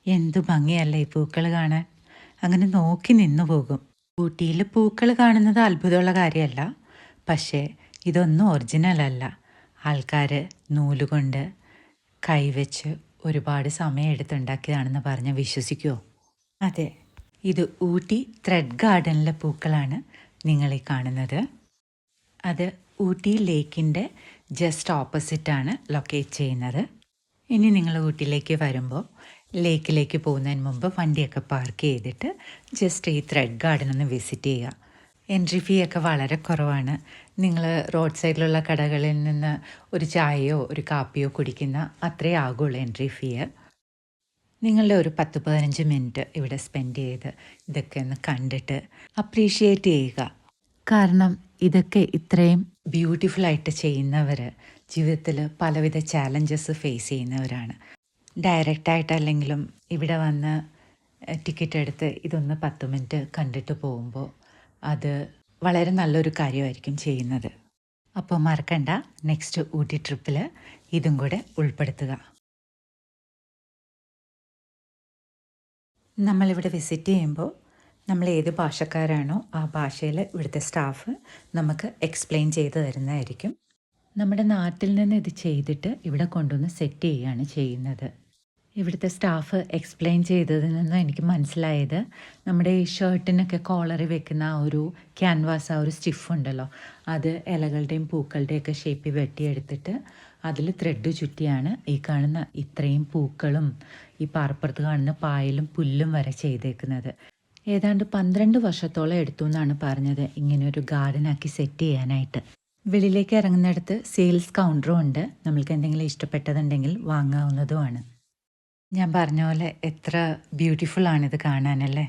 എന്തു ഭംഗിയല്ലേ ഈ പൂക്കൾ കാണാൻ. അങ്ങനെ നോക്കി നിന്നു പോകും. ഊട്ടിയിൽ പൂക്കൾ കാണുന്നത് അത്ഭുതമുള്ള കാര്യമല്ല. പക്ഷേ ഇതൊന്നും ഒറിജിനൽ അല്ല. ആൾക്കാർ നൂലുകൊണ്ട് കൈവച്ച് ഒരുപാട് സമയം എടുത്തുണ്ടാക്കിയതാണെന്ന് പറഞ്ഞ് വിശ്വസിക്കുമോ? അതെ, ഇത് ഊട്ടി ത്രെഡ് ഗാർഡനിലെ പൂക്കളാണ് നിങ്ങളീ കാണുന്നത്. അത് ഊട്ടി ലേക്കിൻ്റെ ജസ്റ്റ് ഓപ്പോസിറ്റാണ് ലൊക്കേറ്റ് ചെയ്യുന്നത്. ഇനി നിങ്ങൾ ഊട്ടിയിലേക്ക് വരുമ്പോൾ ലേക്കിലേക്ക് പോകുന്നതിന് മുമ്പ് വണ്ടിയൊക്കെ പാർക്ക് ചെയ്തിട്ട് ജസ്റ്റ് ഈ ത്രെഡ് ഗാർഡൻ ഒന്ന് വിസിറ്റ് ചെയ്യുക. എൻട്രി ഫീ ഒക്കെ വളരെ കുറവാണ്. നിങ്ങൾ റോഡ് സൈഡിലുള്ള കടകളിൽ നിന്ന് ഒരു ചായയോ ഒരു കാപ്പിയോ കുടിക്കുന്ന അത്രേ ആകുള്ളൂ എൻട്രി ഫീ. നിങ്ങളുടെ ഒരു 10-15 മിനിറ്റ് ഇവിടെ സ്പെൻഡ് ചെയ്ത് ഇതൊക്കെ ഒന്ന് കണ്ടിട്ട് അപ്രീഷിയേറ്റ് ചെയ്യുക. കാരണം ഇതൊക്കെ ഇത്രയും ബ്യൂട്ടിഫുള്ളായിട്ട് ചെയ്യുന്നവർ ജീവിതത്തിൽ പലവിധ ചാലഞ്ചസ് ഫേസ് ചെയ്യുന്നവരാണ്. ഡയറക്റ്റായിട്ടല്ലെങ്കിലും ഇവിടെ വന്ന് ടിക്കറ്റ് എടുത്ത് ഇതൊന്ന് 10 മിനിറ്റ് കണ്ടിട്ട് പോകുമ്പോൾ അത് വളരെ നല്ലൊരു കാര്യമായിരിക്കും ചെയ്യുന്നത്. അപ്പോൾ മറക്കണ്ട, നെക്സ്റ്റ് ഊട്ടി ട്രിപ്പിൽ ഇതും കൂടെ ഉൾപ്പെടുത്തുക. നമ്മളിവിടെ വിസിറ്റ് ചെയ്യുമ്പോൾ നമ്മൾ ഏത് ഭാഷക്കാരാണോ ആ ഭാഷയിൽ ഇവിടുത്തെ സ്റ്റാഫ് നമുക്ക് എക്സ്പ്ലെയിൻ ചെയ്ത് തരുന്നതായിരിക്കും. നമ്മുടെ നാട്ടിൽ നിന്ന് ഇത് ചെയ്തിട്ട് ഇവിടെ കൊണ്ടുവന്ന് സെറ്റ് ചെയ്യുകയാണ് ചെയ്യുന്നത്. ഇവിടുത്തെ സ്റ്റാഫ് എക്സ്പ്ലെയിൻ ചെയ്തതിൽ നിന്ന് എനിക്ക് മനസ്സിലായത്, നമ്മുടെ ഈ ഷർട്ടിനൊക്കെ കോളറി വെക്കുന്ന ആ ഒരു ക്യാൻവാസ്, ആ ഒരു സ്റ്റിഫ് ഉണ്ടല്ലോ, അത് ഇലകളുടെയും പൂക്കളുടെയൊക്കെ ഷേപ്പിൽ വെട്ടിയെടുത്തിട്ട് അതിൽ ത്രെഡ് ചുറ്റിയാണ് ഈ കാണുന്ന ഇത്രയും പൂക്കളും ഈ പാറപ്പുറത്ത് കാണുന്ന പായലും പുല്ലും വരെ ചെയ്തേക്കുന്നത്. ഏതാണ്ട് 12 വർഷത്തോളം എടുത്തു എന്നാണ് പറഞ്ഞത് ഇങ്ങനെയൊരു ഗാർഡനാക്കി സെറ്റ് ചെയ്യാനായിട്ട്. വെളിയിലേക്ക് ഇറങ്ങുന്നിടത്ത് സെയിൽസ് കൗണ്ടറും ഉണ്ട്. നമ്മൾക്ക് എന്തെങ്കിലും ഇഷ്ടപ്പെട്ടതുണ്ടെങ്കിൽ വാങ്ങാവുന്നതുമാണ്. ഞാൻ പറഞ്ഞ പോലെ എത്ര ബ്യൂട്ടിഫുൾ ആണിത് കാണാനല്ലേ.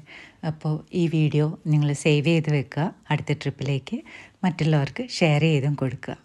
അപ്പോൾ ഈ വീഡിയോ നിങ്ങൾ സേവ് ചെയ്ത് വെക്കുക. അടുത്ത ട്രിപ്പിലേക്ക് മറ്റുള്ളവർക്ക് ഷെയർ ചെയ്തും കൊടുക്കുക.